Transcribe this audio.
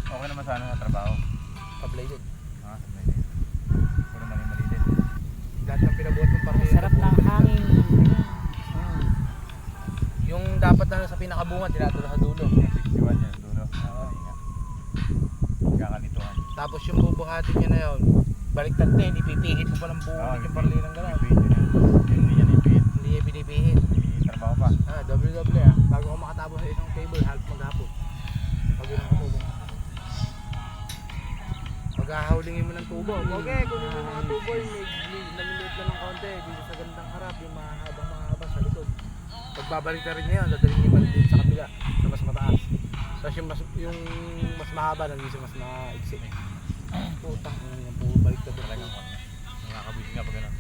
Okay naman sana sa trabaho. Pa-bladed. Sablay din. Puro mali-mali din. Lahat ng pinabuhat ng party. Sarap ng hangin. Yung dapat na sa pinakabunga, dinadala sa dulo. 61 yan, dulo. Kakalituhan. Tapos yung bubuhatin niya na yun, baliktad na, hindi pipihit mo palang buhat yung parli ng gano'n. Hindi yan ipihit. Hindi niya pinipihit. Trabaho pa. Double ah. Bago ko makatapos sa isang table, half maghapon. Pag yun ang katulong. Pag-hahawlingin mo ng tubo. Okay, kunin mo yung mga tubo, yung namiliit lang ng konti. Dito sa gandang harap, yung mahaba sa likod. Pagbabalik na rin niya yun, dadalhin niya balik dito sa kabila, sa mas mataas. Tapos yung mas mahaba, nandito sa mas maiksi. Putang, yung balik ka doon. Talagang nakakabili nga pag gano'n.